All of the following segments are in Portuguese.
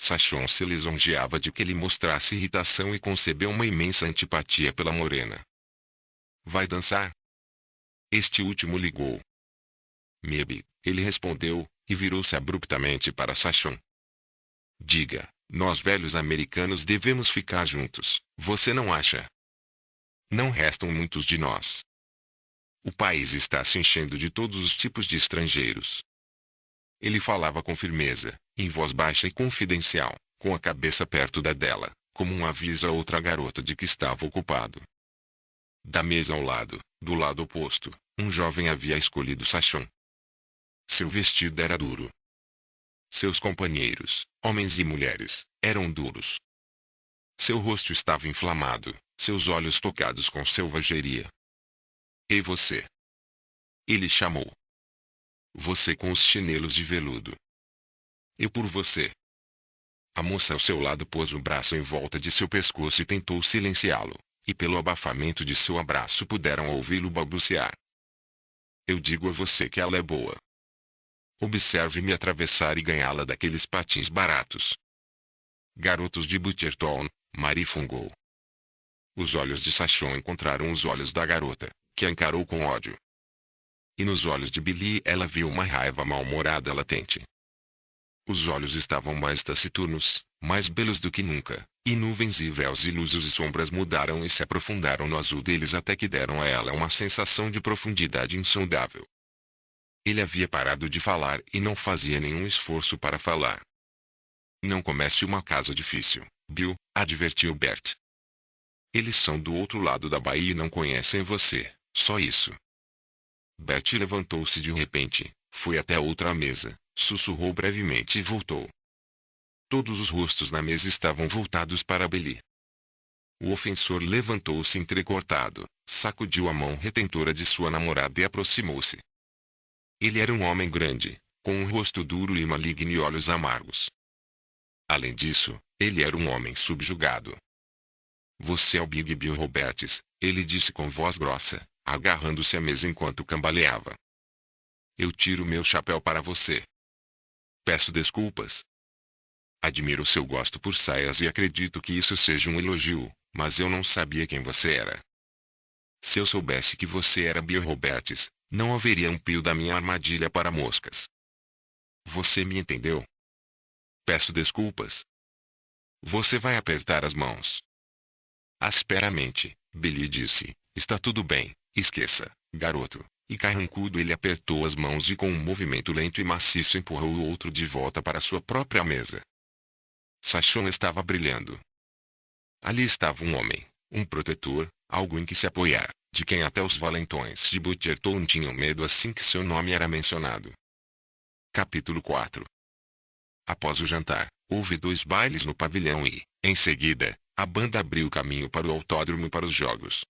Sachon se lisonjeava de que ele mostrasse irritação e concebeu uma imensa antipatia pela morena. Vai dançar? Este último ligou. Maybe, ele respondeu, e virou-se abruptamente para Sachon. Diga, nós velhos americanos devemos ficar juntos, você não acha? Não restam muitos de nós. O país está se enchendo de todos os tipos de estrangeiros. Ele falava com firmeza, em voz baixa e confidencial, com a cabeça perto da dela, como um aviso a outra garota de que estava ocupado. Da mesa ao lado, do lado oposto, um jovem havia escolhido Sachon. Seu vestido era duro. Seus companheiros, homens e mulheres, eram duros. Seu rosto estava inflamado, seus olhos tocados com selvageria. E você? Ele chamou. Você com os chinelos de veludo. Eu por você. A moça ao seu lado pôs o braço em volta de seu pescoço e tentou silenciá-lo, e pelo abafamento de seu abraço puderam ouvi-lo balbuciar. Eu digo a você que ela é boa. Observe-me atravessar e ganhá-la daqueles patins baratos. Garotos de Butchertown, Marie fungou. Os olhos de Sachon encontraram os olhos da garota, que a encarou com ódio. E nos olhos de Billy ela viu uma raiva mal-humorada latente. Os olhos estavam mais taciturnos, mais belos do que nunca, e nuvens e véus ilusos e sombras mudaram e se aprofundaram no azul deles até que deram a ela uma sensação de profundidade insondável. Ele havia parado de falar e não fazia nenhum esforço para falar. Não comece uma casa difícil, Bill, advertiu Bert. Eles são do outro lado da baía e não conhecem você, só isso. Bert levantou-se de repente, foi até outra mesa, sussurrou brevemente e voltou. Todos os rostos na mesa estavam voltados para Billy. O ofensor levantou-se entrecortado, sacudiu a mão retentora de sua namorada e aproximou-se. Ele era um homem grande, com um rosto duro e maligno e olhos amargos. Além disso, ele era um homem subjugado. Você é o Big Bill Roberts, ele disse com voz grossa, agarrando-se à mesa enquanto cambaleava. Eu tiro meu chapéu para você. Peço desculpas. Admiro seu gosto por saias e acredito que isso seja um elogio, mas eu não sabia quem você era. Se eu soubesse que você era Bill Roberts, não haveria um pio da minha armadilha para moscas. Você me entendeu? Peço desculpas. Você vai apertar as mãos. Asperamente, Billy disse, está tudo bem, esqueça, garoto. E carrancudo ele apertou as mãos e com um movimento lento e maciço empurrou o outro de volta para sua própria mesa. Sachon estava brilhando. Ali estava um homem, um protetor, algo em que se apoiar, de quem até os valentões de Butchertown tinham medo assim que seu nome era mencionado. Capítulo 4. Após o jantar, houve 2 bailes no pavilhão e, em seguida, a banda abriu caminho para o autódromo para os jogos.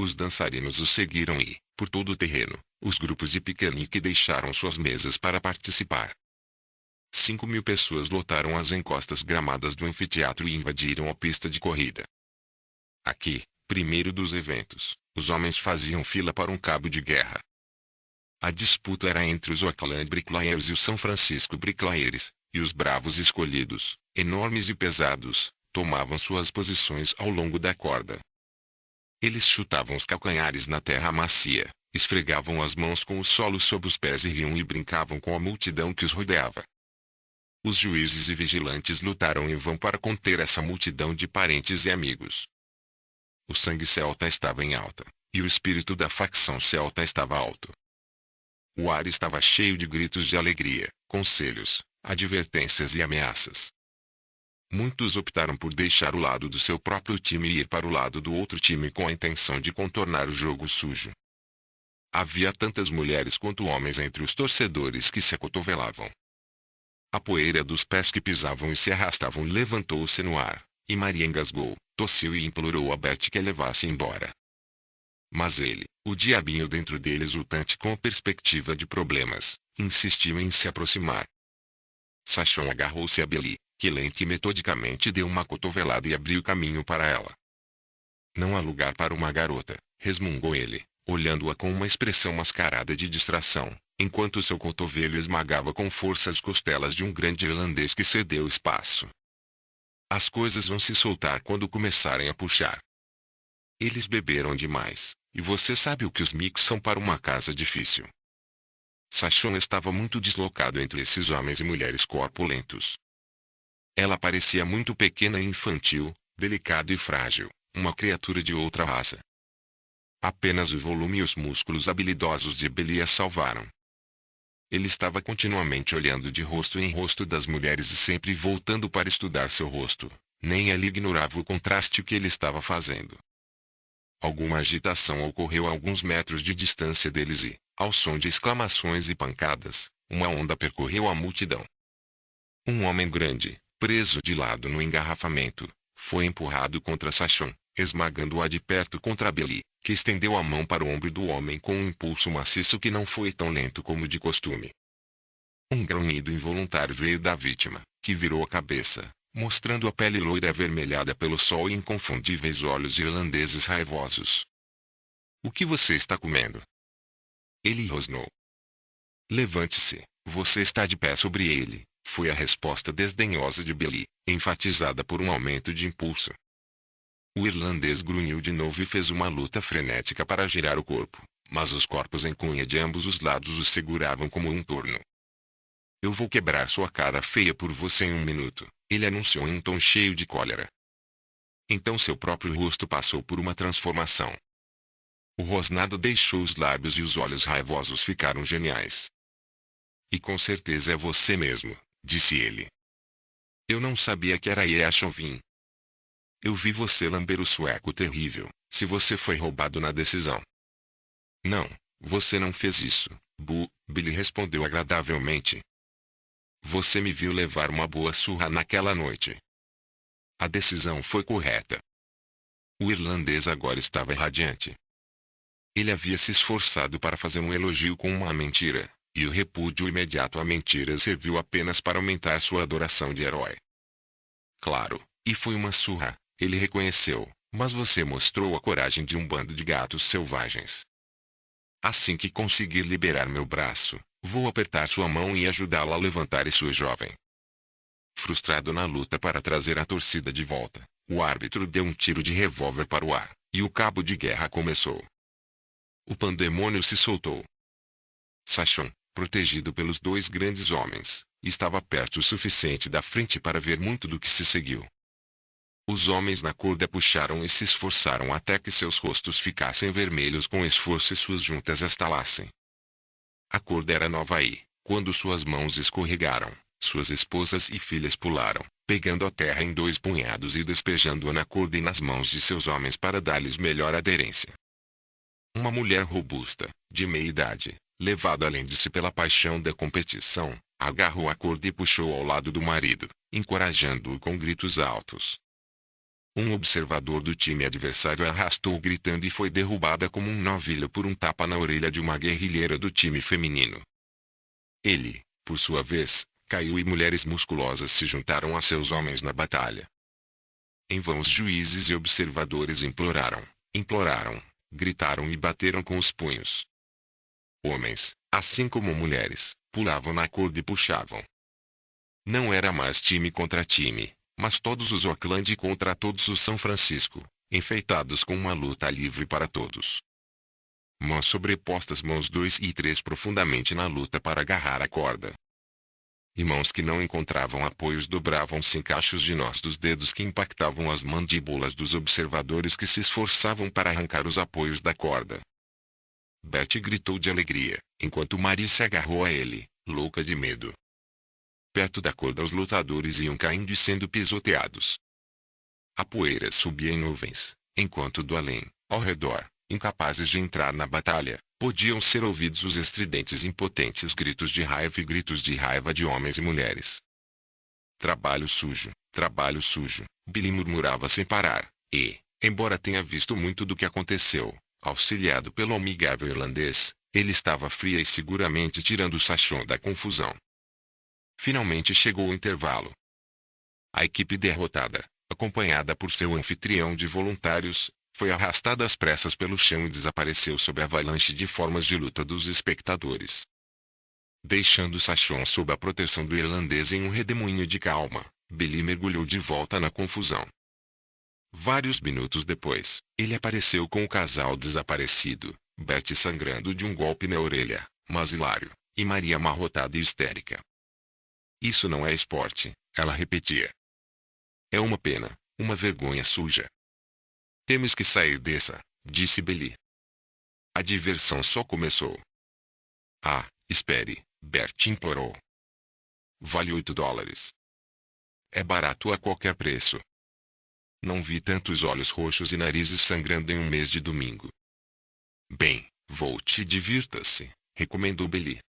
Os dançarinos os seguiram e, por todo o terreno, os grupos de piquenique deixaram suas mesas para participar. 5.000 pessoas lotaram as encostas gramadas do anfiteatro e invadiram a pista de corrida. Aqui, primeiro dos eventos, os homens faziam fila para um cabo de guerra. A disputa era entre os Oakland Bricklayers e os São Francisco Bricklayers, e os bravos escolhidos, enormes e pesados, tomavam suas posições ao longo da corda. Eles chutavam os calcanhares na terra macia, esfregavam as mãos com o solo sob os pés e riam e brincavam com a multidão que os rodeava. Os juízes e vigilantes lutaram em vão para conter essa multidão de parentes e amigos. O sangue celta estava em alta, e o espírito da facção celta estava alto. O ar estava cheio de gritos de alegria, conselhos, advertências e ameaças. Muitos optaram por deixar o lado do seu próprio time e ir para o lado do outro time com a intenção de contornar o jogo sujo. Havia tantas mulheres quanto homens entre os torcedores que se acotovelavam. A poeira dos pés que pisavam e se arrastavam levantou-se no ar, e Maria engasgou, tossiu e implorou a Bert que a levasse embora. Mas ele, o diabinho dentro dele exultante com a perspectiva de problemas, insistiu em se aproximar. Sachon agarrou-se a Billy, que lenta e metodicamente deu uma cotovelada e abriu caminho para ela. Não há lugar para uma garota, resmungou ele, olhando-a com uma expressão mascarada de distração, enquanto seu cotovelo esmagava com força as costelas de um grande irlandês que cedeu espaço. As coisas vão se soltar quando começarem a puxar. Eles beberam demais, e você sabe o que os mix são para uma casa difícil. Sachon estava muito deslocado entre esses homens e mulheres corpulentos. Ela parecia muito pequena e infantil, delicada e frágil, uma criatura de outra raça. Apenas o volume e os músculos habilidosos de Billy a salvaram. Ele estava continuamente olhando de rosto em rosto das mulheres e sempre voltando para estudar seu rosto. Nem ele ignorava o contraste que ele estava fazendo. Alguma agitação ocorreu a alguns metros de distância deles e, ao som de exclamações e pancadas, uma onda percorreu a multidão. Um homem grande, preso de lado no engarrafamento, foi empurrado contra Sachon, esmagando-a de perto contra Billy, que estendeu a mão para o ombro do homem com um impulso maciço que não foi tão lento como de costume. Um grunhido involuntário veio da vítima, que virou a cabeça, mostrando a pele loira avermelhada pelo sol e inconfundíveis olhos irlandeses raivosos. "O que você está comendo?" Ele rosnou. "Levante-se, você está de pé sobre ele", foi a resposta desdenhosa de Billy, enfatizada por um aumento de impulso. O irlandês grunhiu de novo e fez uma luta frenética para girar o corpo, mas os corpos em cunha de ambos os lados o seguravam como um torno. "Eu vou quebrar sua cara feia por você em um minuto", ele anunciou em um tom cheio de cólera. Então seu próprio rosto passou por uma transformação. O rosnado deixou os lábios e os olhos raivosos ficaram geniais. "E com certeza é você mesmo", disse ele. "Eu não sabia que era Yea Chauvin. Eu vi você lamber o sueco terrível, se você foi roubado na decisão." "Não, você não fez isso, Billy respondeu agradavelmente. "Você me viu levar uma boa surra naquela noite. A decisão foi correta." O irlandês agora estava radiante. Ele havia se esforçado para fazer um elogio com uma mentira, e o repúdio imediato à mentira serviu apenas para aumentar sua adoração de herói. "Claro, e foi uma surra", ele reconheceu, "mas você mostrou a coragem de um bando de gatos selvagens. Assim que conseguir liberar meu braço, vou apertar sua mão e ajudá-la a levantar isso, jovem." Frustrado na luta para trazer a torcida de volta, o árbitro deu um tiro de revólver para o ar, e o cabo de guerra começou. O pandemônio se soltou. Sachon, protegido pelos dois grandes homens, estava perto o suficiente da frente para ver muito do que se seguiu. Os homens na corda puxaram e se esforçaram até que seus rostos ficassem vermelhos com esforço e suas juntas estalassem. A corda era nova e, quando suas mãos escorregaram, suas esposas e filhas pularam, pegando a terra em 2 punhados e despejando-a na corda e nas mãos de seus homens para dar-lhes melhor aderência. Uma mulher robusta, de meia idade, levada além de si pela paixão da competição, agarrou a corda e puxou ao lado do marido, encorajando-o com gritos altos. Um observador do time adversário a arrastou gritando e foi derrubada como um novilho por um tapa na orelha de uma guerrilheira do time feminino. Ele, por sua vez, caiu e mulheres musculosas se juntaram a seus homens na batalha. Em vão os juízes e observadores imploraram, gritaram e bateram com os punhos. Homens, assim como mulheres, pulavam na corda e puxavam. Não era mais time contra time, mas todos os Oakland contra todos os São Francisco, enfeitados com uma luta livre para todos. Mãos sobrepostas, mãos 2 e 3 profundamente na luta para agarrar a corda. E mãos que não encontravam apoios dobravam-se em cachos de nós dos dedos que impactavam as mandíbulas dos observadores que se esforçavam para arrancar os apoios da corda. Betty gritou de alegria, enquanto Marie se agarrou a ele, louca de medo. Perto da corda os lutadores iam caindo e sendo pisoteados. A poeira subia em nuvens, enquanto do além, ao redor, incapazes de entrar na batalha, podiam ser ouvidos os estridentes e impotentes gritos de raiva e gritos de raiva de homens e mulheres. Trabalho sujo, Billy murmurava sem parar, e, embora tenha visto muito do que aconteceu, auxiliado pelo amigável irlandês, ele estava fria e seguramente tirando o Sachon da confusão. Finalmente chegou o intervalo. A equipe derrotada, acompanhada por seu anfitrião de voluntários, foi arrastada às pressas pelo chão e desapareceu sob a avalanche de formas de luta dos espectadores. Deixando Sachon sob a proteção do irlandês em um redemoinho de calma, Billy mergulhou de volta na confusão. Vários minutos depois, ele apareceu com o casal desaparecido, Bert sangrando de um golpe na orelha, mas hilário, e Maria amarrotada e histérica. Isso não é esporte, ela repetia. É uma pena, uma vergonha suja. Temos que sair dessa, disse Billy. A diversão só começou. Ah, espere, Bert implorou. Vale $8. É barato a qualquer preço. Não vi tantos olhos roxos e narizes sangrando em um mês de domingo. Bem, volte e divirta-se, recomendou Billy.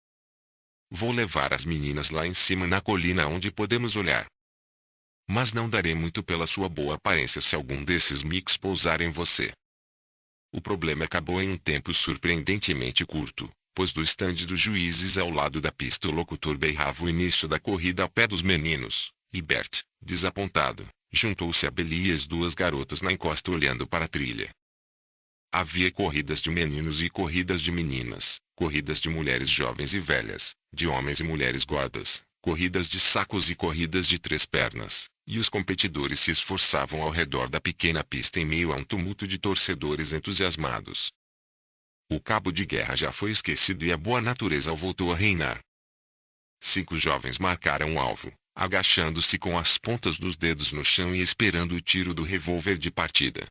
Vou levar as meninas lá em cima na colina onde podemos olhar. Mas não darei muito pela sua boa aparência se algum desses mix pousar em você. O problema acabou em um tempo surpreendentemente curto, pois do estande dos juízes ao lado da pista o locutor berrava o início da corrida ao pé dos meninos, e Bert, desapontado, juntou-se a Billy e as duas garotas na encosta olhando para a trilha. Havia corridas de meninos e corridas de meninas, corridas de mulheres jovens e velhas, de homens e mulheres gordas, corridas de sacos e corridas de 3 pernas, e os competidores se esforçavam ao redor da pequena pista em meio a um tumulto de torcedores entusiasmados. O cabo de guerra já foi esquecido e a boa natureza voltou a reinar. 5 jovens marcaram o alvo, agachando-se com as pontas dos dedos no chão e esperando o tiro do revólver de partida.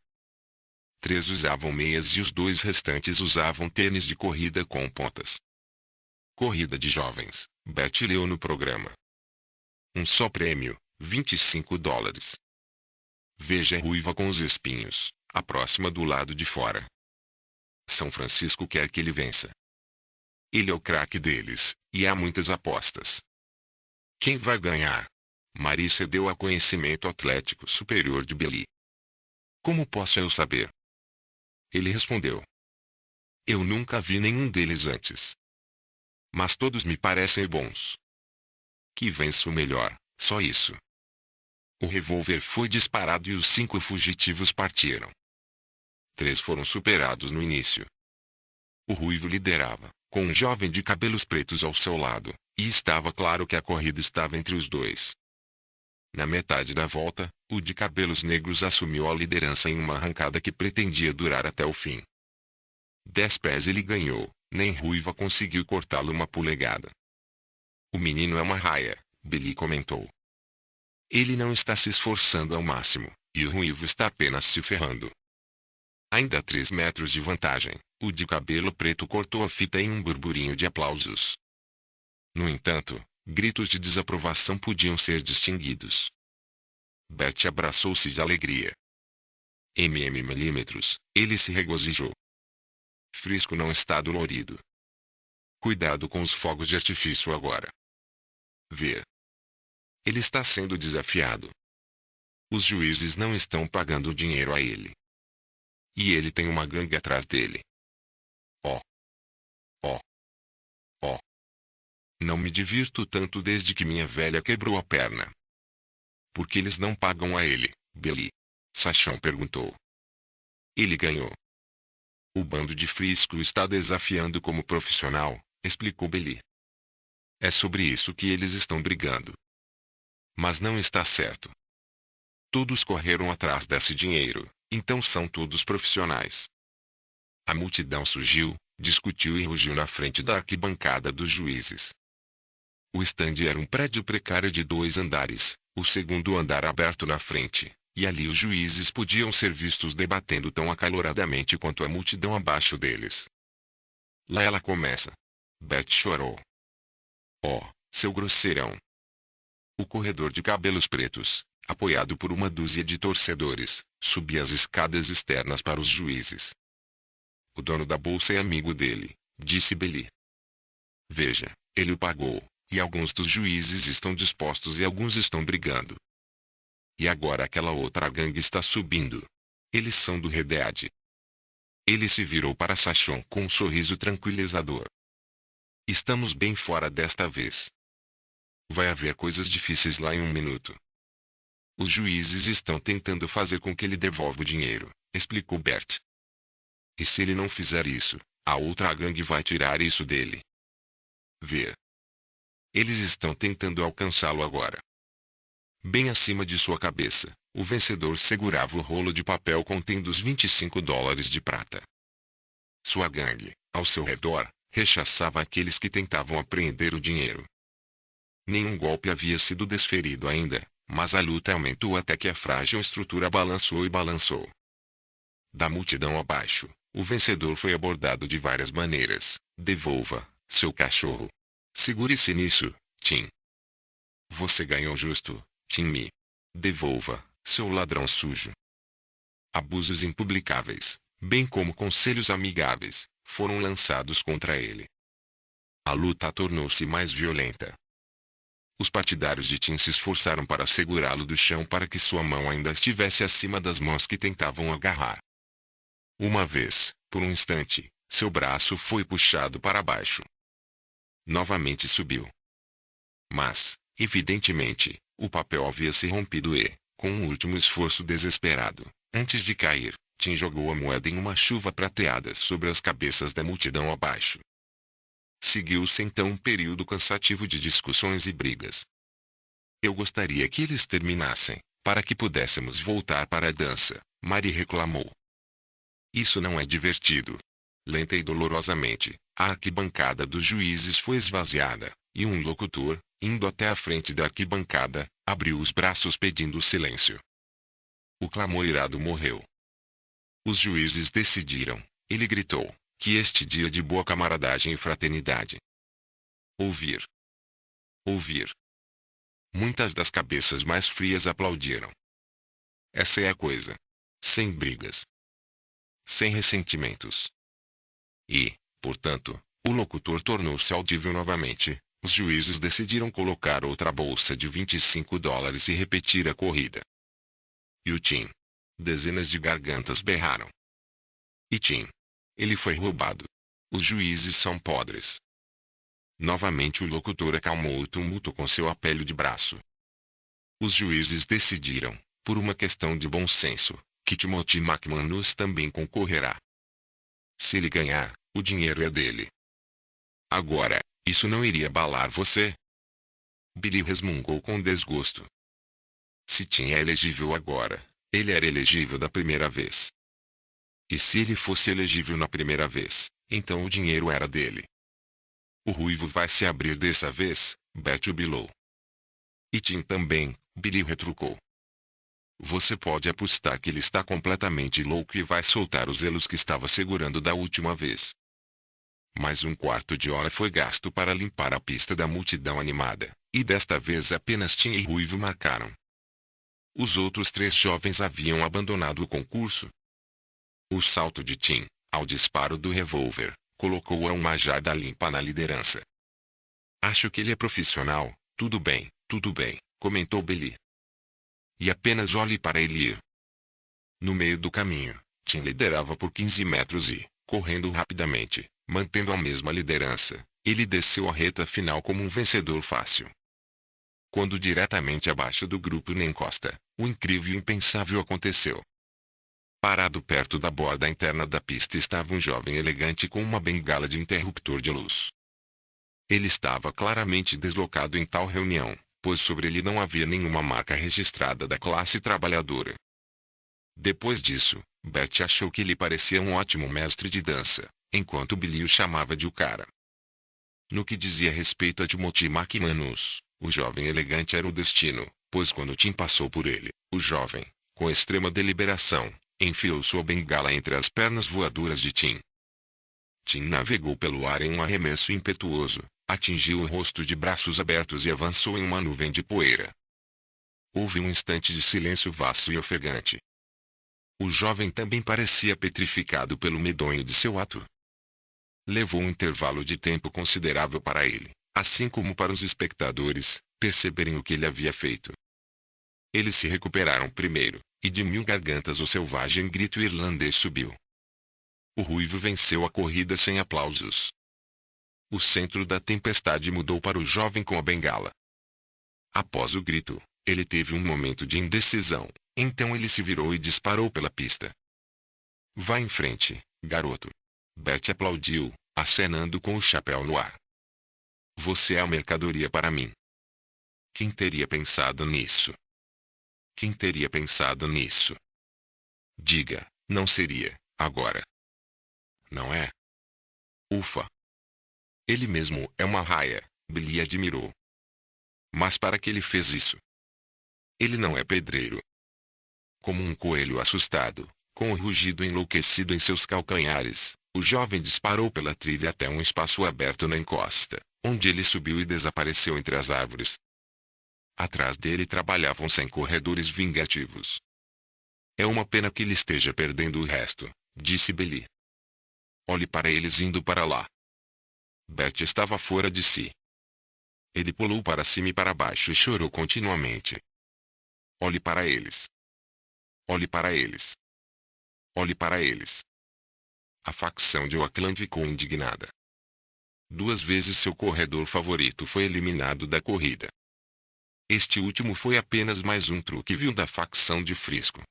3 usavam meias e os 2 restantes usavam tênis de corrida com pontas. Corrida de jovens, Bert leu no programa. Um só prêmio, $25. Veja a ruiva com os espinhos, a próxima do lado de fora. São Francisco quer que ele vença. Ele é o craque deles, e há muitas apostas. Quem vai ganhar? Marie cedeu a conhecimento atlético superior de Billy. Como posso eu saber? Ele respondeu. Eu nunca vi nenhum deles antes. Mas todos me parecem bons. Que vença o melhor, só isso. O revólver foi disparado e os 5 fugitivos partiram. 3 foram superados no início. O ruivo liderava, com um jovem de cabelos pretos ao seu lado, e estava claro que a corrida estava entre os 2. Na metade da volta, o de cabelos negros assumiu a liderança em uma arrancada que pretendia durar até o fim. 10 pés ele ganhou, nem ruiva conseguiu cortá-lo uma polegada. O menino é uma raia, Billy comentou. Ele não está se esforçando ao máximo, e o ruivo está apenas se ferrando. Ainda há 3 metros de vantagem, o de cabelo preto cortou a fita em um burburinho de aplausos. No entanto, gritos de desaprovação podiam ser distinguidos. Bert abraçou-se de alegria. milímetros, ele se regozijou. Frisco não está dolorido. Cuidado com os fogos de artifício agora. Ver. Ele está sendo desafiado. Os juízes não estão pagando dinheiro a ele. E ele tem uma gangue atrás dele. Oh. Oh. Oh. Não me divirto tanto desde que minha velha quebrou a perna. Por que eles não pagam a ele, Billy? Sachon perguntou. Ele ganhou. O bando de Frisco está desafiando como profissional, explicou Billy. É sobre isso que eles estão brigando. Mas não está certo. Todos correram atrás desse dinheiro, então são todos profissionais. A multidão surgiu, discutiu e rugiu na frente da arquibancada dos juízes. O estande era um prédio precário de 2 andares, o segundo andar aberto na frente, e ali os juízes podiam ser vistos debatendo tão acaloradamente quanto a multidão abaixo deles. Lá ela começa. Bert chorou. Oh, seu grosseirão. O corredor de cabelos pretos, apoiado por uma dúzia de torcedores, subia as escadas externas para os juízes. O dono da bolsa é amigo dele, disse Billy. Veja, ele o pagou, e alguns dos juízes estão dispostos e alguns estão brigando. E agora aquela outra gangue está subindo. Eles são do Redead. Ele se virou para Sachon com um sorriso tranquilizador. Estamos bem fora desta vez. Vai haver coisas difíceis lá em um minuto. Os juízes estão tentando fazer com que ele devolva o dinheiro, explicou Bert. E se ele não fizer isso, a outra gangue vai tirar isso dele. Ver. Eles estão tentando alcançá-lo agora. Bem acima de sua cabeça, o vencedor segurava o rolo de papel contendo os $25 de prata. Sua gangue, ao seu redor, rechaçava aqueles que tentavam apreender o dinheiro. Nenhum golpe havia sido desferido ainda, mas a luta aumentou até que a frágil estrutura balançou e balançou. Da multidão abaixo, o vencedor foi abordado de várias maneiras. Devolva, seu cachorro. Segure-se nisso, Tim. Você ganhou justo, Timmy. Devolva, seu ladrão sujo. Abusos impublicáveis, bem como conselhos amigáveis, foram lançados contra ele. A luta tornou-se mais violenta. Os partidários de Tim se esforçaram para segurá-lo do chão para que sua mão ainda estivesse acima das mãos que tentavam agarrar. Uma vez, por um instante, seu braço foi puxado para baixo. Novamente subiu. Mas, evidentemente, o papel havia se rompido e, com um último esforço desesperado, antes de cair, Tim jogou a moeda em uma chuva prateada sobre as cabeças da multidão abaixo. Seguiu-se então um período cansativo de discussões e brigas. Eu gostaria que eles terminassem, para que pudéssemos voltar para a dança, Mary reclamou. Isso não é divertido. Lenta e dolorosamente, a arquibancada dos juízes foi esvaziada, e um locutor, indo até a frente da arquibancada, abriu os braços pedindo silêncio. O clamor irado morreu. Os juízes decidiram, ele gritou, que este dia de boa camaradagem e fraternidade. Ouvir. Ouvir. Muitas das cabeças mais frias aplaudiram. Essa é a coisa. Sem brigas. Sem ressentimentos. E, portanto, o locutor tornou-se audível novamente. Os juízes decidiram colocar outra bolsa de $25 e repetir a corrida. E o Tim. Dezenas de gargantas berraram. E Tim. Ele foi roubado. Os juízes são podres. Novamente o locutor acalmou o tumulto com seu apelo de braço. Os juízes decidiram, por uma questão de bom senso, que Timothy McManus também concorrerá. Se ele ganhar, o dinheiro é dele. Agora, isso não iria abalar você? Billy resmungou com desgosto. Se Tim é elegível agora, ele era elegível da primeira vez. E se ele fosse elegível na primeira vez, então o dinheiro era dele. O ruivo vai se abrir dessa vez, Bert jubilou. E Tim também, Billy retrucou. Você pode apostar que ele está completamente louco e vai soltar os elos que estava segurando da última vez. Mais um quarto de hora foi gasto para limpar a pista da multidão animada, e desta vez apenas Tim e Ruivo marcaram. Os outros 3 jovens haviam abandonado o concurso. O salto de Tim, ao disparo do revólver, colocou-o a uma jarda limpa na liderança. Acho que ele é profissional, tudo bem, comentou Billy. E apenas olhe para ele ir. No meio do caminho, Tim liderava por 15 metros e, correndo rapidamente, mantendo a mesma liderança, ele desceu a reta final como um vencedor fácil. Quando diretamente abaixo do grupo na encosta, o incrível e impensável aconteceu. Parado perto da borda interna da pista estava um jovem elegante com uma bengala de interruptor de luz. Ele estava claramente deslocado em tal reunião, pois sobre ele não havia nenhuma marca registrada da classe trabalhadora. Depois disso, Bert achou que ele parecia um ótimo mestre de dança, enquanto Billy o chamava de o cara. No que dizia respeito a Timothy McManus, o jovem elegante era o destino, pois quando Tim passou por ele, o jovem, com extrema deliberação, enfiou sua bengala entre as pernas voadoras de Tim. Tim navegou pelo ar em um arremesso impetuoso, atingiu o rosto de braços abertos e avançou em uma nuvem de poeira. Houve um instante de silêncio vasto e ofegante. O jovem também parecia petrificado pelo medonho de seu ato. Levou um intervalo de tempo considerável para ele, assim como para os espectadores, perceberem o que ele havia feito. Eles se recuperaram primeiro, e de 1000 gargantas o selvagem grito irlandês subiu. O ruivo venceu a corrida sem aplausos. O centro da tempestade mudou para o jovem com a bengala. Após o grito, ele teve um momento de indecisão, então ele se virou e disparou pela pista. Vá em frente, garoto. Bert aplaudiu, acenando com o chapéu no ar. Você é a mercadoria para mim. Quem teria pensado nisso? Quem teria pensado nisso? Diga, não seria, agora. Não é? Ufa! Ele mesmo é uma raia, Billy admirou. Mas para que ele fez isso? Ele não é pedreiro. Como um coelho assustado, com o rugido enlouquecido em seus calcanhares, o jovem disparou pela trilha até um espaço aberto na encosta, onde ele subiu e desapareceu entre as árvores. Atrás dele trabalhavam 100 corredores vingativos. É uma pena que ele esteja perdendo o resto, disse Billy. Olhe para eles indo para lá. Bert estava fora de si. Ele pulou para cima e para baixo e chorou continuamente. Olhe para eles. Olhe para eles. Olhe para eles. A facção de Oakland ficou indignada. 2 vezes seu corredor favorito foi eliminado da corrida. Este último foi apenas mais um truque vil da facção de Frisco.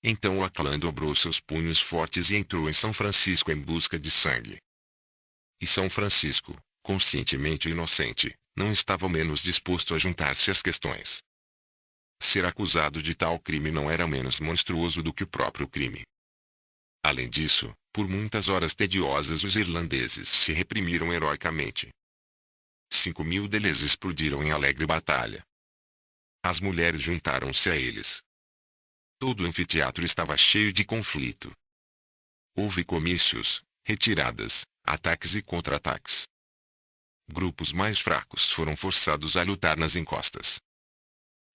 Então Oakland dobrou seus punhos fortes e entrou em São Francisco em busca de sangue. E São Francisco, conscientemente inocente, não estava menos disposto a juntar-se às questões. Ser acusado de tal crime não era menos monstruoso do que o próprio crime. Além disso, por muitas horas tediosas os irlandeses se reprimiram heroicamente. 5.000 deles explodiram em alegre batalha. As mulheres juntaram-se a eles. Todo o anfiteatro estava cheio de conflito. Houve comícios, retiradas, ataques e contra-ataques. Grupos mais fracos foram forçados a lutar nas encostas.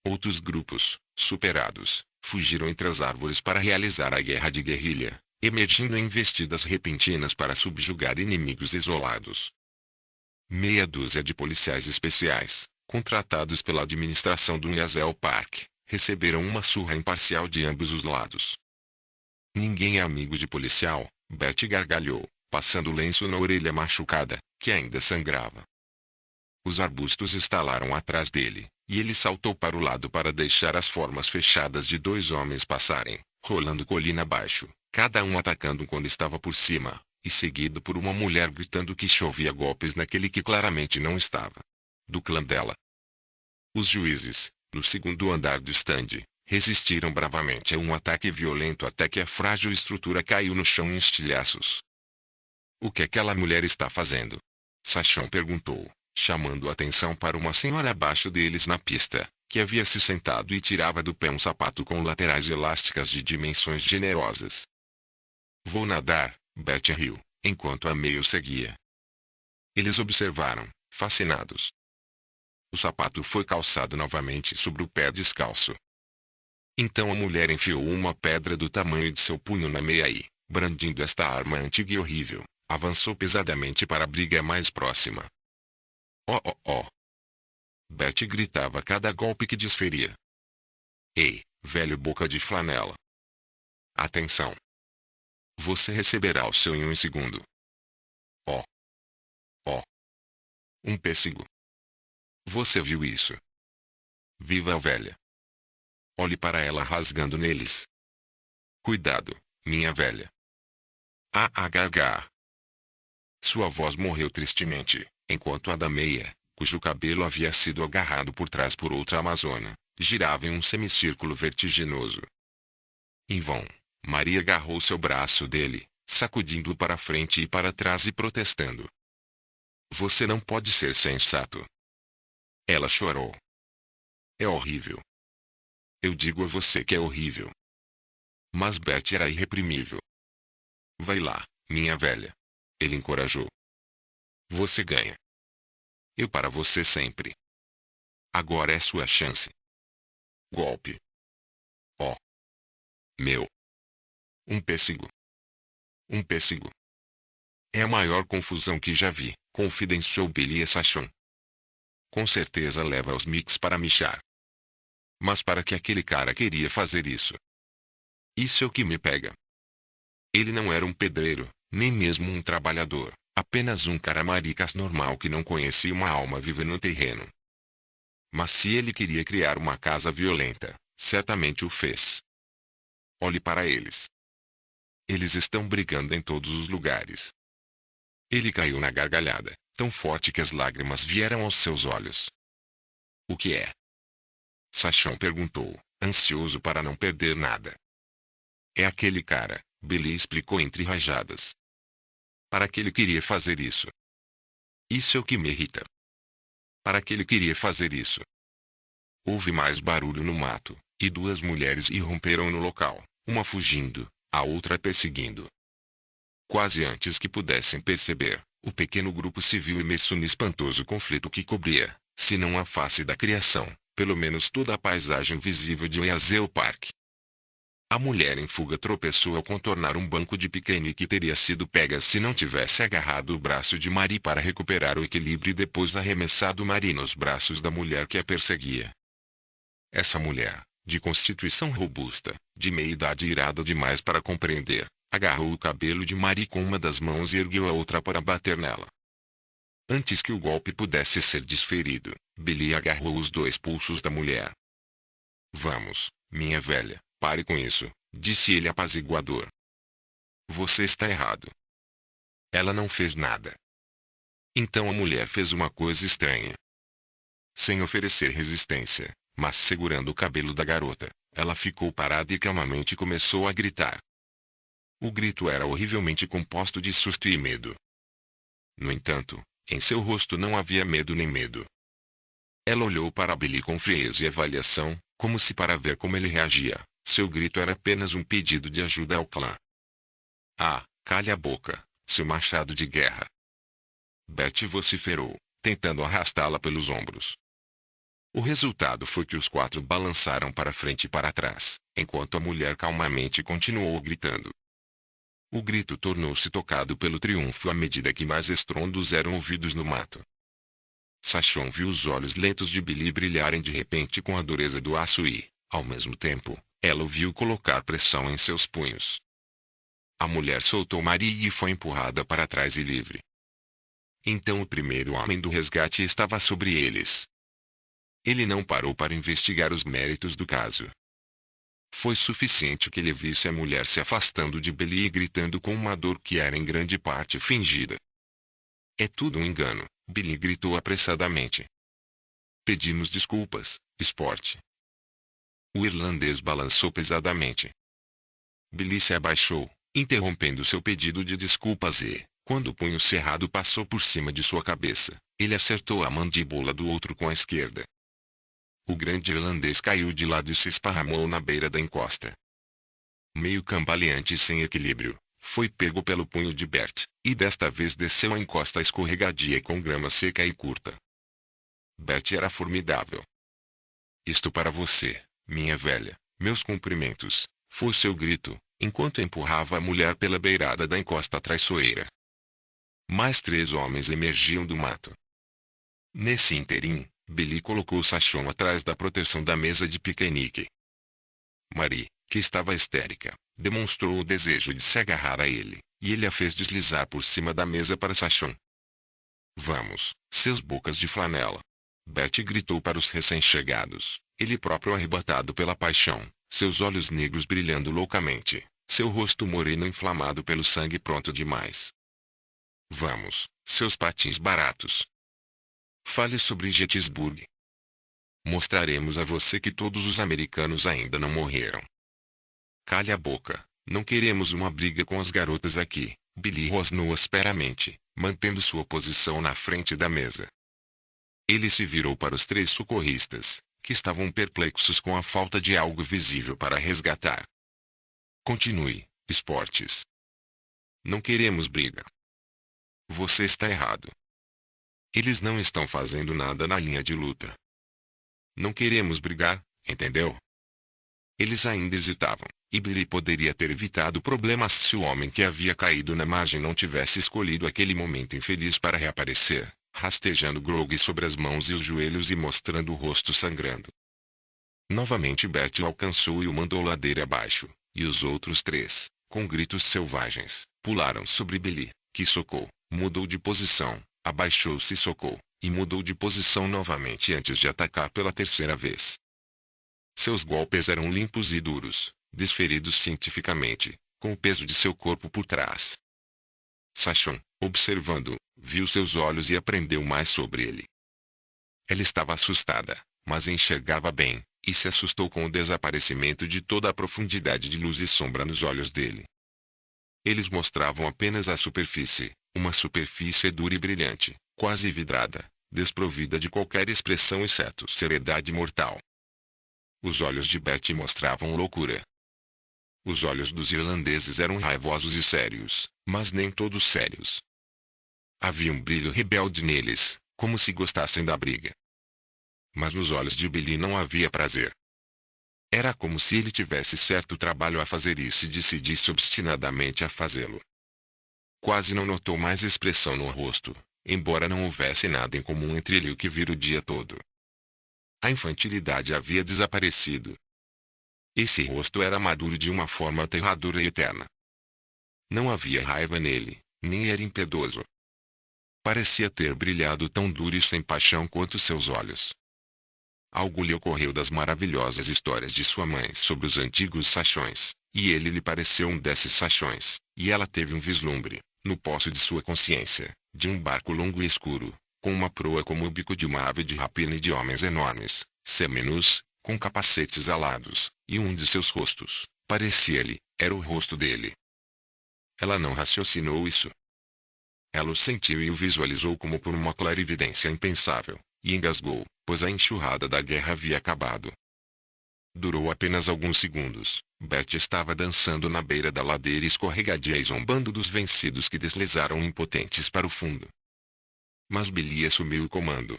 Outros grupos, superados, fugiram entre as árvores para realizar a guerra de guerrilha, emergindo em investidas repentinas para subjugar inimigos isolados. Meia dúzia de policiais especiais, contratados pela administração do Yazell Park, receberam uma surra imparcial de ambos os lados. Ninguém é amigo de policial, Bert gargalhou, passando lenço na orelha machucada, que ainda sangrava. Os arbustos estalaram atrás dele, e ele saltou para o lado para deixar as formas fechadas de 2 homens passarem, rolando colina abaixo, cada um atacando quando estava por cima, e seguido por uma mulher gritando que chovia golpes naquele que claramente não estava. Do clã dela. Os juízes, no segundo andar do estande, resistiram bravamente a um ataque violento até que a frágil estrutura caiu no chão em estilhaços. O que aquela mulher está fazendo? Sachon perguntou, chamando a atenção para uma senhora abaixo deles na pista, que havia se sentado e tirava do pé um sapato com laterais elásticas de dimensões generosas. Vou nadar, Bert riu, enquanto a meio seguia. Eles observaram, fascinados. O sapato foi calçado novamente sobre o pé descalço. Então a mulher enfiou uma pedra do tamanho de seu punho na meia e, brandindo esta arma antiga e horrível, avançou pesadamente para a briga mais próxima. Oh oh oh! Bert gritava a cada golpe que desferia. Ei, velho boca de flanela! Atenção! Você receberá o seu em 1 segundo. Oh! Oh! Um pêssego! Você viu isso? Viva a velha! Olhe para ela rasgando neles. Cuidado, minha velha. Ah. Sua voz morreu tristemente, enquanto a da meia, cujo cabelo havia sido agarrado por trás por outra amazona, girava em um semicírculo vertiginoso. Em vão, Maria agarrou seu braço dele, sacudindo-o para frente e para trás e protestando. Você não pode ser sensato. Ela chorou. É horrível. Eu digo a você que é horrível. Mas Bert era irreprimível. Vai lá, minha velha. Ele encorajou. Você ganha. Eu para você sempre. Agora é sua chance. Golpe. Oh. Meu. Um pêssego. Um pêssego. É a maior confusão que já vi, confidenciou Billy a Sachon. Com certeza leva os mix para michar. Mas para que aquele cara queria fazer isso? Isso é o que me pega. Ele não era um pedreiro, nem mesmo um trabalhador, apenas um cara maricas normal que não conhecia uma alma viva no terreno. Mas se ele queria criar uma casa violenta, certamente o fez. Olhe para eles. Eles estão brigando em todos os lugares. Ele caiu na gargalhada, tão forte que as lágrimas vieram aos seus olhos. O que é? Sachon perguntou, ansioso para não perder nada. É aquele cara, Billy explicou entre rajadas. Para que ele queria fazer isso? Isso é o que me irrita. Para que ele queria fazer isso? Houve mais barulho no mato, e duas mulheres irromperam no local, uma fugindo, a outra perseguindo. Quase antes que pudessem perceber, o pequeno grupo se viu imerso no espantoso conflito que cobria, se não a face da criação, pelo menos toda a paisagem visível de Oazel Park. A mulher em fuga tropeçou ao contornar um banco de piquenique e teria sido pega se não tivesse agarrado o braço de Marie para recuperar o equilíbrio e depois arremessado Marie nos braços da mulher que a perseguia. Essa mulher, de constituição robusta, de meia-idade irada demais para compreender, agarrou o cabelo de Marie com uma das mãos e ergueu a outra para bater nela. Antes que o golpe pudesse ser desferido, Billy agarrou os dois pulsos da mulher. Vamos, minha velha, pare com isso, disse ele apaziguador. Você está errado. Ela não fez nada. Então a mulher fez uma coisa estranha. Sem oferecer resistência, mas segurando o cabelo da garota, ela ficou parada e calmamente começou a gritar. O grito era horrivelmente composto de susto e medo. No entanto, em seu rosto não havia medo nem medo. Ela olhou para Billy com frieza e avaliação, como se para ver como ele reagia. Seu grito era apenas um pedido de ajuda ao clã. Ah, calhe a boca, seu machado de guerra. Bert vociferou, tentando arrastá-la pelos ombros. O resultado foi que os quatro balançaram para frente e para trás, enquanto a mulher calmamente continuou gritando. O grito tornou-se tocado pelo triunfo à medida que mais estrondos eram ouvidos no mato. Sachon viu os olhos lentos de Billy brilharem de repente com a dureza do aço e, ao mesmo tempo, ela o viu colocar pressão em seus punhos. A mulher soltou Marie e foi empurrada para trás e livre. Então o primeiro homem do resgate estava sobre eles. Ele não parou para investigar os méritos do caso. Foi suficiente que ele visse a mulher se afastando de Billy e gritando com uma dor que era em grande parte fingida. É tudo um engano, Billy gritou apressadamente. Pedimos desculpas, Sport. O irlandês balançou pesadamente. Billy se abaixou, interrompendo seu pedido de desculpas e, quando o punho cerrado passou por cima de sua cabeça, ele acertou a mandíbula do outro com a esquerda. O grande irlandês caiu de lado e se esparramou na beira da encosta. Meio cambaleante e sem equilíbrio, foi pego pelo punho de Bert, e desta vez desceu a encosta escorregadia com grama seca e curta. Bert era formidável. Isto para você, minha velha, meus cumprimentos, foi seu grito, enquanto empurrava a mulher pela beirada da encosta traiçoeira. Mais 3 homens emergiam do mato. Nesse ínterim, Billy colocou Sachon atrás da proteção da mesa de piquenique. Marie, que estava histérica, demonstrou o desejo de se agarrar a ele, e ele a fez deslizar por cima da mesa para Sachon. Vamos, seus bocas de flanela! Bert gritou para os recém-chegados, ele próprio arrebatado pela paixão, seus olhos negros brilhando loucamente, seu rosto moreno inflamado pelo sangue pronto demais. Vamos, seus patins baratos! Fale sobre Gettysburg. Mostraremos a você que todos os americanos ainda não morreram. Calhe a boca, não queremos uma briga com as garotas aqui, Billy rosnou asperamente, mantendo sua posição na frente da mesa. Ele se virou para os 3 socorristas, que estavam perplexos com a falta de algo visível para resgatar. Continue, Sports. Não queremos briga. Você está errado. Eles não estão fazendo nada na linha de luta. Não queremos brigar, entendeu? Eles ainda hesitavam, e Billy poderia ter evitado problemas se o homem que havia caído na margem não tivesse escolhido aquele momento infeliz para reaparecer, rastejando Grog sobre as mãos e os joelhos e mostrando o rosto sangrando. Novamente Bert o alcançou e o mandou ladeira abaixo, e os outros 3, com gritos selvagens, pularam sobre Billy, que socou, mudou de posição, abaixou-se e socou, e mudou de posição novamente antes de atacar pela 3ª vez. Seus golpes eram limpos e duros, desferidos cientificamente, com o peso de seu corpo por trás. Sachon, Observando, viu seus olhos e aprendeu mais sobre ele. Ela estava assustada, mas enxergava bem, e se assustou com o desaparecimento de toda a profundidade de luz e sombra nos olhos dele. Eles mostravam apenas a superfície, uma superfície dura e brilhante, quase vidrada, desprovida de qualquer expressão exceto seriedade mortal. Os olhos de Bert mostravam loucura. Os olhos dos irlandeses eram raivosos e sérios, mas nem todos sérios. Havia um brilho rebelde neles, como se gostassem da briga. Mas nos olhos de Billy não havia prazer. Era como se ele tivesse certo trabalho a fazer isso e decidisse obstinadamente a fazê-lo. Quase não notou mais expressão no rosto, embora não houvesse nada em comum entre ele e o que vira o dia todo. A infantilidade havia desaparecido. Esse rosto era maduro de uma forma aterradora e eterna. Não havia raiva nele, nem era impiedoso. Parecia ter brilhado tão duro e sem paixão quanto seus olhos. Algo lhe ocorreu das maravilhosas histórias de sua mãe sobre os antigos Sachões, e ele lhe pareceu um desses Sachões, e ela teve um vislumbre, no poço de sua consciência, de um barco longo e escuro, com uma proa como o bico de uma ave de rapina e de homens enormes, seminus, com capacetes alados, e um de seus rostos, parecia-lhe, era o rosto dele. Ela não raciocinou isso. Ela o sentiu e o visualizou como por uma clarividência impensável, e engasgou, pois a enxurrada da guerra havia acabado. Durou apenas alguns segundos. Bert estava dançando na beira da ladeira escorregadia e zombando dos vencidos que deslizaram impotentes para o fundo. Mas Billy assumiu o comando.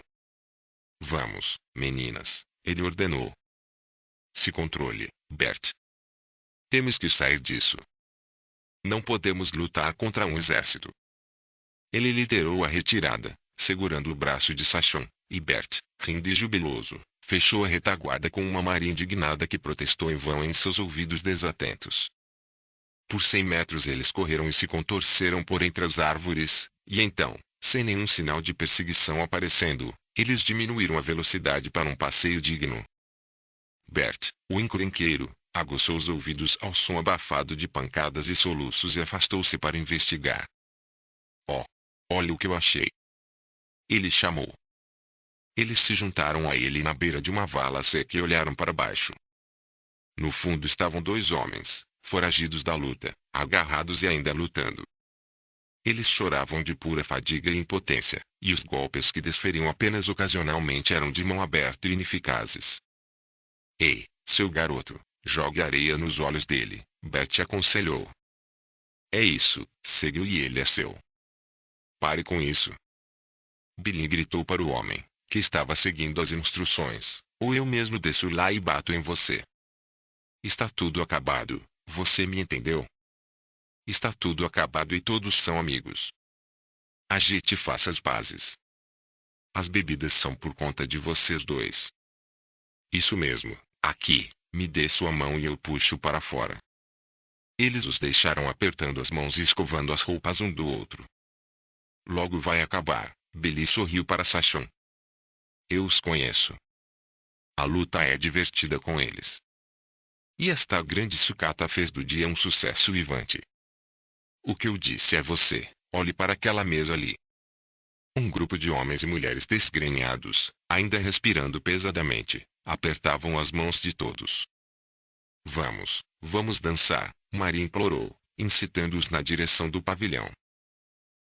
Vamos, meninas, ele ordenou. Se controle, Bert. Temos que sair disso. Não podemos lutar contra um exército. Ele liderou a retirada, segurando o braço de Sachon, e Bert, rindo e jubiloso, fechou a retaguarda com uma Maria indignada que protestou em vão em seus ouvidos desatentos. Por 100 metros eles correram e se contorceram por entre as árvores, e então, sem nenhum sinal de perseguição aparecendo, eles diminuíram a velocidade para um passeio digno. Bert, o encrenqueiro, aguçou os ouvidos ao som abafado de pancadas e soluços e afastou-se para investigar. Oh! Olha o que eu achei! Ele chamou. Eles se juntaram a ele na beira de uma vala seca e olharam para baixo. No fundo estavam 2 homens, foragidos da luta, agarrados e ainda lutando. Eles choravam de pura fadiga e impotência, e os golpes que desferiam apenas ocasionalmente eram de mão aberta e ineficazes. Ei, seu garoto, jogue areia nos olhos dele, Bert aconselhou. É isso, seguiu e ele é seu. Pare com isso. Billy gritou para o homem, que estava seguindo as instruções, ou eu mesmo desço lá e bato em você. Está tudo acabado, você me entendeu? Está tudo acabado e todos são amigos. Agite e faça as pazes. As bebidas são por conta de vocês dois. Isso mesmo, aqui, me dê sua mão e eu puxo para fora. Eles os deixaram apertando as mãos e escovando as roupas um do outro. Logo vai acabar, Billy sorriu para Sachon. Eu os conheço. A luta é divertida com eles. E esta grande sucata fez do dia um sucesso vivante. O que eu disse é você, olhe para aquela mesa ali. Um grupo de homens e mulheres desgrenhados, ainda respirando pesadamente, apertavam as mãos de todos. Vamos dançar, Maria implorou, incitando-os na direção do pavilhão.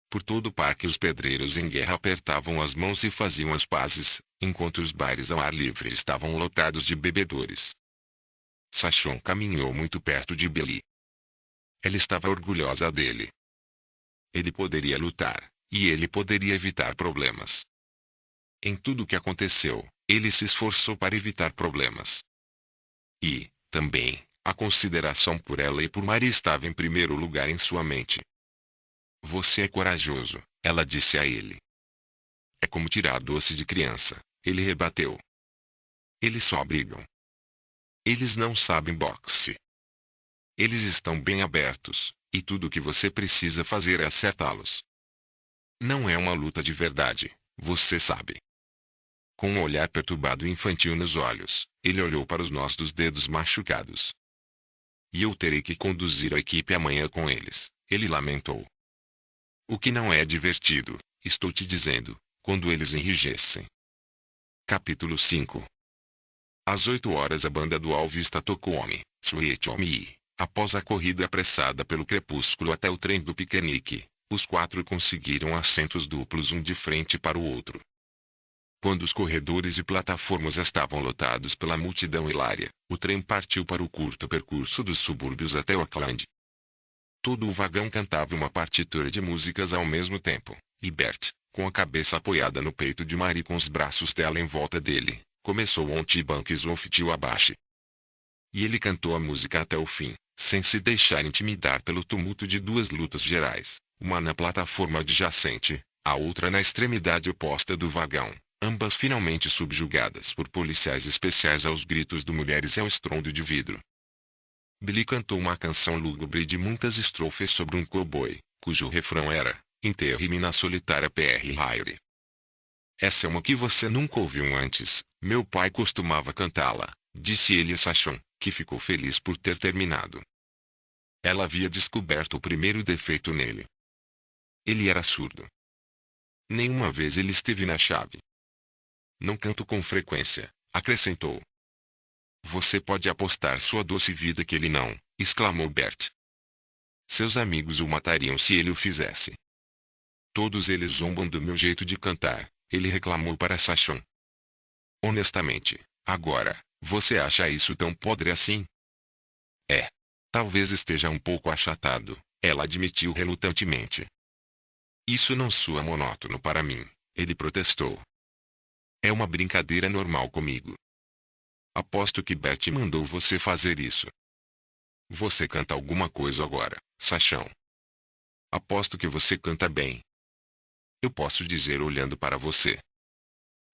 Por todo o parque os pedreiros em guerra apertavam as mãos e faziam as pazes, enquanto os bares ao ar livre estavam lotados de bebedores. Sachon caminhou muito perto de Billy. Ela estava orgulhosa dele. Ele poderia lutar, e ele poderia evitar problemas. Em tudo o que aconteceu, ele se esforçou para evitar problemas. E, também, a consideração por ela e por Maria estava em primeiro lugar em sua mente. Você é corajoso, ela disse a ele. É como tirar doce de criança, ele rebateu. Eles só brigam. Eles não sabem boxe. Eles estão bem abertos, e tudo o que você precisa fazer é acertá-los. Não é uma luta de verdade, você sabe. Com um olhar perturbado e infantil nos olhos, ele olhou para os nós dos dedos machucados. E eu terei que conduzir a equipe amanhã com eles, ele lamentou. O que não é divertido, estou te dizendo, quando eles enrijecem. Capítulo 5. Às 8 horas a banda do Alvista tocou Home, Sweet Home. Após a corrida apressada pelo crepúsculo até o trem do piquenique, os 4 conseguiram assentos duplos um de frente para o outro. Quando os corredores e plataformas estavam lotados pela multidão hilária, o trem partiu para o curto percurso dos subúrbios até Auckland. Todo o vagão cantava uma partitura de músicas ao mesmo tempo, e Bert, com a cabeça apoiada no peito de Marie com os braços dela em volta dele, começou Onty Banks of Tiwabashi. E ele cantou a música até o fim, sem se deixar intimidar pelo tumulto de 2 lutas gerais, uma na plataforma adjacente, a outra na extremidade oposta do vagão, ambas finalmente subjugadas por policiais especiais aos gritos de mulheres e ao estrondo de vidro. Billy cantou uma canção lúgubre de muitas estrofes sobre um cowboy, cujo refrão era: enterre-me na solitária P.R. Hire. Essa é uma que você nunca ouviu antes, meu pai costumava cantá-la, disse ele a Sachon, que ficou feliz por ter terminado. Ela havia descoberto o primeiro defeito nele. Ele era surdo. Nenhuma vez ele esteve na chave. Não canto com frequência, acrescentou. Você pode apostar sua doce vida que ele não, exclamou Bert. Seus amigos o matariam se ele o fizesse. Todos eles zombam do meu jeito de cantar, ele reclamou para Sachon. Honestamente, agora, você acha isso tão podre assim? É. Talvez esteja um pouco achatado, ela admitiu relutantemente. Isso não soa monótono para mim, ele protestou. É uma brincadeira normal comigo. Aposto que Bert mandou você fazer isso. Você canta alguma coisa agora, Sachão. Aposto que você canta bem. Eu posso dizer olhando para você.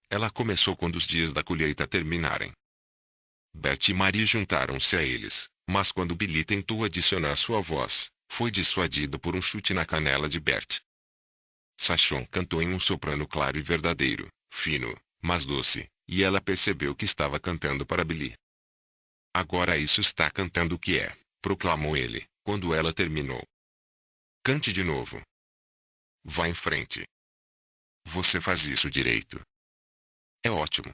Ela começou quando os dias da colheita terminarem. Bert e Marie juntaram-se a eles, mas quando Billy tentou adicionar sua voz, foi dissuadido por um chute na canela de Bert. Sachon cantou em um soprano claro e verdadeiro, fino, mas doce, e ela percebeu que estava cantando para Billy. Agora isso está cantando o que é, proclamou ele, quando ela terminou. Cante de novo. Vá em frente. Você faz isso direito. É ótimo.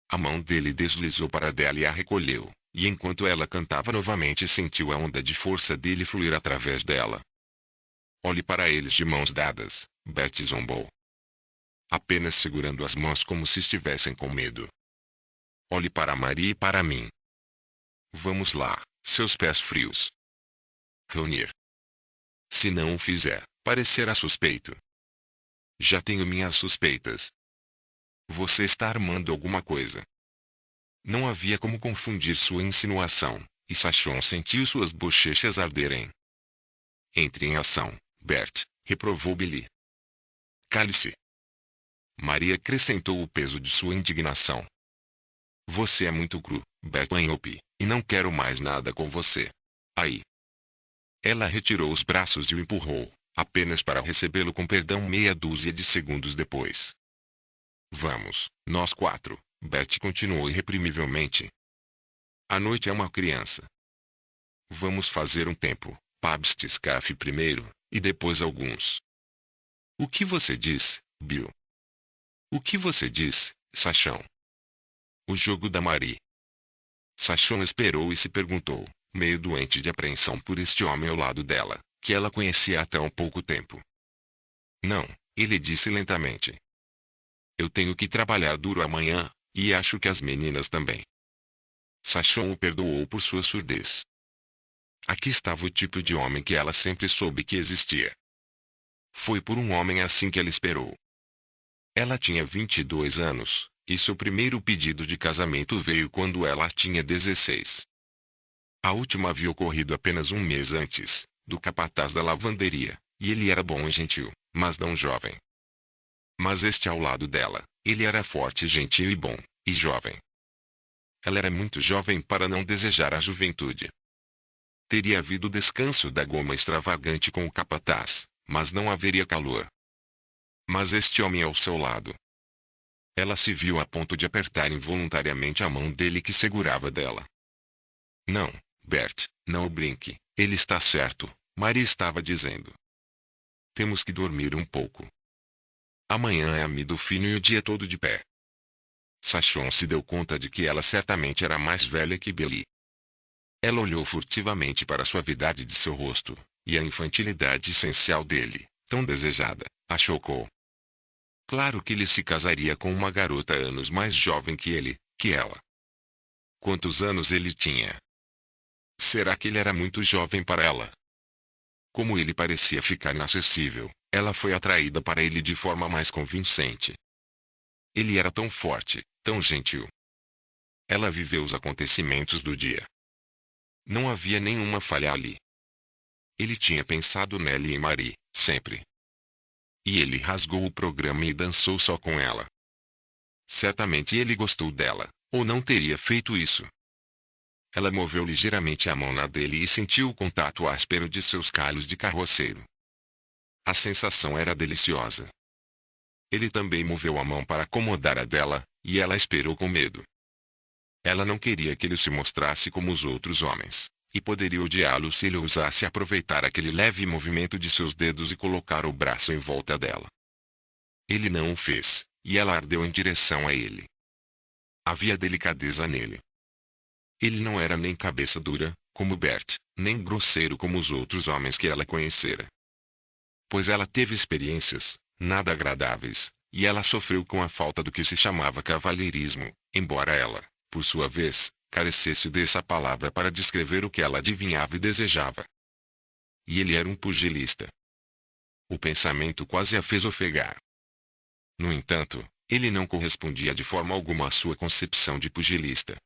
A mão dele deslizou para dela e a recolheu, e enquanto ela cantava novamente sentiu a onda de força dele fluir através dela. Olhe para eles de mãos dadas, Bert zombou. Apenas segurando as mãos como se estivessem com medo. Olhe para Marie e para mim. Vamos lá, seus pés frios. Reunir. Se não o fizer, parecerá suspeito. Já tenho minhas suspeitas. Você está armando alguma coisa. Não havia como confundir sua insinuação, e Sachon sentiu suas bochechas arderem. Entre em ação, Bert, reprovou Billy. Cale-se. Maria acrescentou o peso de sua indignação. Você é muito cru, Bert Wanhope, e não quero mais nada com você. Aí. Ela retirou os braços e o empurrou, apenas para recebê-lo com perdão meia dúzia de segundos depois. Vamos, nós 4, Bert continuou irreprimivelmente. A noite é uma criança. Vamos fazer um tempo, Pabst Café primeiro, e depois alguns. O que você diz, Bill? O que você diz, Sachão? O jogo da Marie. Sachon esperou e se perguntou, meio doente de apreensão por este homem ao lado dela, que ela conhecia há tão pouco tempo. Não, ele disse lentamente. Eu tenho que trabalhar duro amanhã, e acho que as meninas também. Sachon o perdoou por sua surdez. Aqui estava o tipo de homem que ela sempre soube que existia. Foi por um homem assim que ela esperou. Ela tinha 22 anos, e seu primeiro pedido de casamento veio quando ela tinha 16. A última havia ocorrido apenas um mês antes, do capataz da lavanderia, e ele era bom e gentil, mas não jovem. Mas este ao lado dela, ele era forte, gentil e bom, e jovem. Ela era muito jovem para não desejar a juventude. Teria havido descanso da goma extravagante com o capataz, mas não haveria calor. Mas este homem ao seu lado. Ela se viu a ponto de apertar involuntariamente a mão dele que segurava dela. Não, Bert, não brinque, ele está certo, Marie estava dizendo. Temos que dormir um pouco. Amanhã é amido fino e o dia todo de pé. Sachon se deu conta de que ela certamente era mais velha que Billy. Ela olhou furtivamente para a suavidade de seu rosto, e a infantilidade essencial dele, tão desejada, a chocou. Claro que ele se casaria com uma garota anos mais jovem que ela. Quantos anos ele tinha? Será que ele era muito jovem para ela? Como ele parecia ficar inacessível, ela foi atraída para ele de forma mais convincente. Ele era tão forte, tão gentil. Ela viveu os acontecimentos do dia. Não havia nenhuma falha ali. Ele tinha pensado nela e em Marie, sempre. E ele rasgou o programa e dançou só com ela. Certamente ele gostou dela, ou não teria feito isso. Ela moveu ligeiramente a mão na dele e sentiu o contato áspero de seus calos de carroceiro. A sensação era deliciosa. Ele também moveu a mão para acomodar a dela, e ela esperou com medo. Ela não queria que ele se mostrasse como os outros homens, e poderia odiá-lo se ele ousasse aproveitar aquele leve movimento de seus dedos e colocar o braço em volta dela. Ele não o fez, e ela ardeu em direção a ele. Havia delicadeza nele. Ele não era nem cabeça dura, como Bert, nem grosseiro como os outros homens que ela conhecera. Pois ela teve experiências, nada agradáveis, e ela sofreu com a falta do que se chamava cavalheirismo, embora ela, por sua vez, carecesse dessa palavra para descrever o que ela adivinhava e desejava. E ele era um pugilista. O pensamento quase a fez ofegar. No entanto, ele não correspondia de forma alguma à sua concepção de pugilista.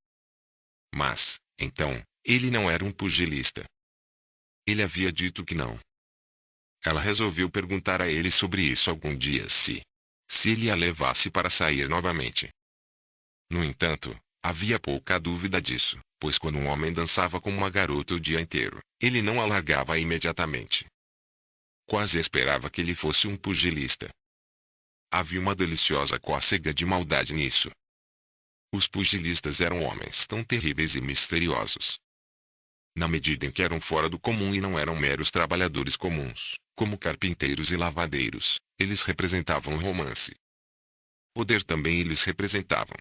Mas, então, ele não era um pugilista. Ele havia dito que não. Ela resolveu perguntar a ele sobre isso algum dia se ele a levasse para sair novamente. No entanto, havia pouca dúvida disso, pois quando um homem dançava com uma garota o dia inteiro, ele não a largava imediatamente. Quase esperava que ele fosse um pugilista. Havia uma deliciosa cócega de maldade nisso. Os pugilistas eram homens tão terríveis e misteriosos. Na medida em que eram fora do comum e não eram meros trabalhadores comuns, como carpinteiros e lavadeiros, eles representavam um romance. Poder também eles representavam.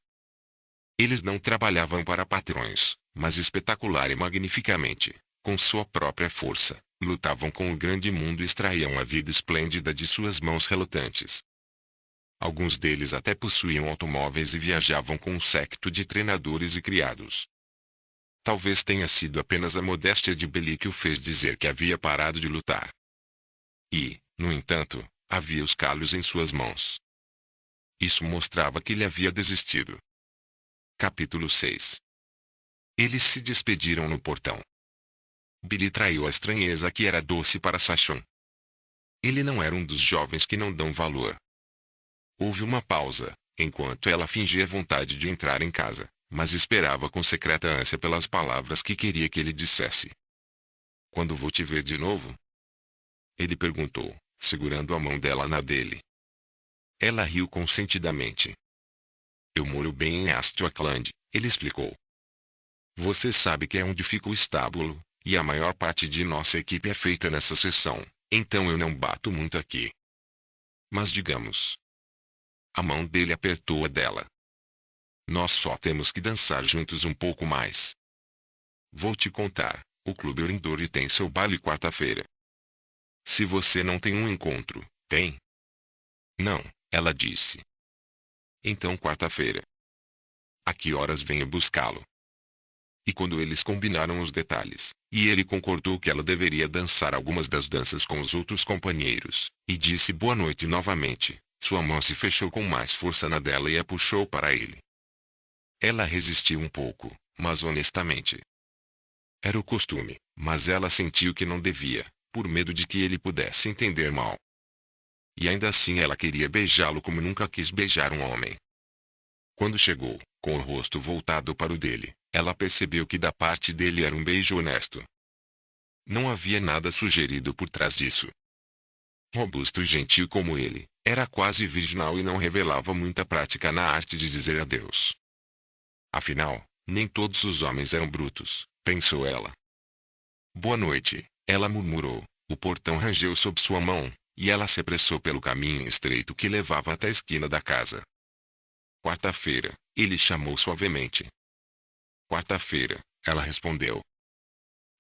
Eles não trabalhavam para patrões, mas espetacular e magnificamente, com sua própria força, lutavam com o grande mundo e extraíam a vida esplêndida de suas mãos relutantes. Alguns deles até possuíam automóveis e viajavam com um séquito de treinadores e criados. Talvez tenha sido apenas a modéstia de Billy que o fez dizer que havia parado de lutar. E, no entanto, havia os calos em suas mãos. Isso mostrava que ele havia desistido. Capítulo 6. Eles se despediram no portão. Billy traiu a estranheza que era doce para Sachon. Ele não era um dos jovens que não dão valor. Houve uma pausa, enquanto ela fingia vontade de entrar em casa, mas esperava com secreta ânsia pelas palavras que queria que ele dissesse. "Quando vou te ver de novo?" Ele perguntou, segurando a mão dela na dele. Ela riu consentidamente. "Eu moro bem em Astrakland", ele explicou. "Você sabe que é onde fica o estábulo, e a maior parte de nossa equipe é feita nessa seção, então eu não bato muito aqui. Mas digamos..." A mão dele apertou a dela. "Nós só temos que dançar juntos um pouco mais. Vou te contar, o Clube Orindori tem seu baile quarta-feira. Se você não tem um encontro, tem?" "Não", ela disse. "Então quarta-feira. A que horas venho buscá-lo?" E quando eles combinaram os detalhes, e ele concordou que ela deveria dançar algumas das danças com os outros companheiros, e disse boa noite novamente, sua mão se fechou com mais força na dela e a puxou para ele. Ela resistiu um pouco, mas honestamente. Era o costume, mas ela sentiu que não devia, por medo de que ele pudesse entender mal. E ainda assim ela queria beijá-lo como nunca quis beijar um homem. Quando chegou, com o rosto voltado para o dele, ela percebeu que da parte dele era um beijo honesto. Não havia nada sugerido por trás disso. Robusto e gentil como ele, era quase virginal e não revelava muita prática na arte de dizer adeus. Afinal, nem todos os homens eram brutos, pensou ela. "Boa noite", ela murmurou. O portão rangeu sob sua mão, e ela se apressou pelo caminho estreito que levava até a esquina da casa. Quarta-feira, ele chamou suavemente. Quarta-feira, ela respondeu.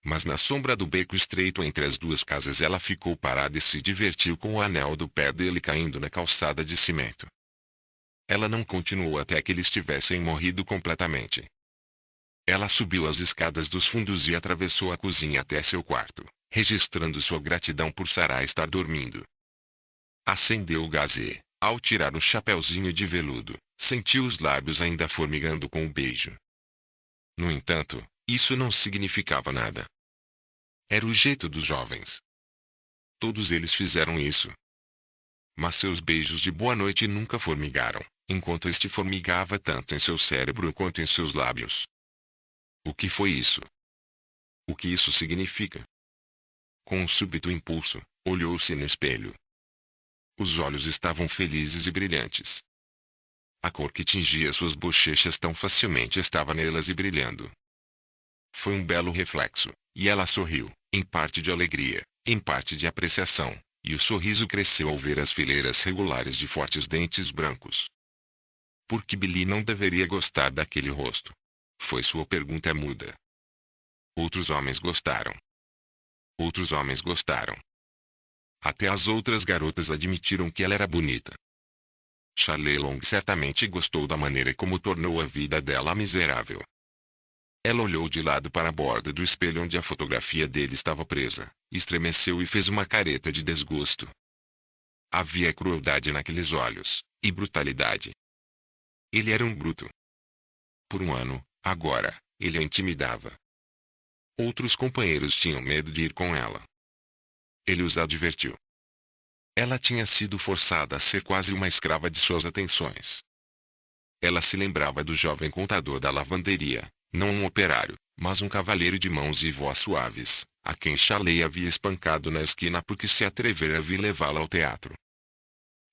Mas na sombra do beco estreito entre as duas casas ela ficou parada e se divertiu com o anel do pé dele caindo na calçada de cimento. Ela não continuou até que eles tivessem morrido completamente. Ela subiu as escadas dos fundos e atravessou a cozinha até seu quarto, registrando sua gratidão por Sarah estar dormindo. Acendeu o gás e, ao tirar o chapeuzinho de veludo, sentiu os lábios ainda formigando com o beijo. No entanto, isso não significava nada. Era o jeito dos jovens. Todos eles fizeram isso. Mas seus beijos de boa noite nunca formigaram, enquanto este formigava tanto em seu cérebro quanto em seus lábios. O que foi isso? O que isso significa? Com um súbito impulso, olhou-se no espelho. Os olhos estavam felizes e brilhantes. A cor que tingia suas bochechas tão facilmente estava nelas e brilhando. Foi um belo reflexo, e ela sorriu, em parte de alegria, em parte de apreciação, e o sorriso cresceu ao ver as fileiras regulares de fortes dentes brancos. Por que Billy não deveria gostar daquele rosto? Foi sua pergunta muda. Outros homens gostaram. Outros homens gostaram. Até as outras garotas admitiram que ela era bonita. Shelley Long certamente gostou da maneira como tornou a vida dela miserável. Ela olhou de lado para a borda do espelho onde a fotografia dele estava presa, estremeceu e fez uma careta de desgosto. Havia crueldade naqueles olhos, e brutalidade. Ele era um bruto. Por um ano, agora, ele a intimidava. Outros companheiros tinham medo de ir com ela. Ele os advertiu. Ela tinha sido forçada a ser quase uma escrava de suas atenções. Ela se lembrava do jovem contador da lavanderia, não um operário, mas um cavalheiro de mãos e voz suaves, a quem Shelley havia espancado na esquina porque se atrevera a vir levá-la ao teatro.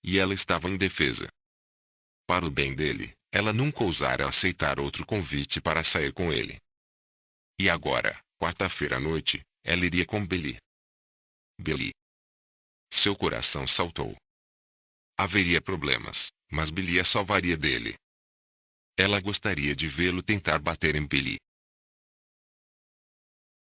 E ela estava indefesa. Para o bem dele, ela nunca ousara aceitar outro convite para sair com ele. E agora, quarta-feira à noite, ela iria com Billy. Billy. Seu coração saltou. Haveria problemas, mas Billy a salvaria dele. Ela gostaria de vê-lo tentar bater em Billy,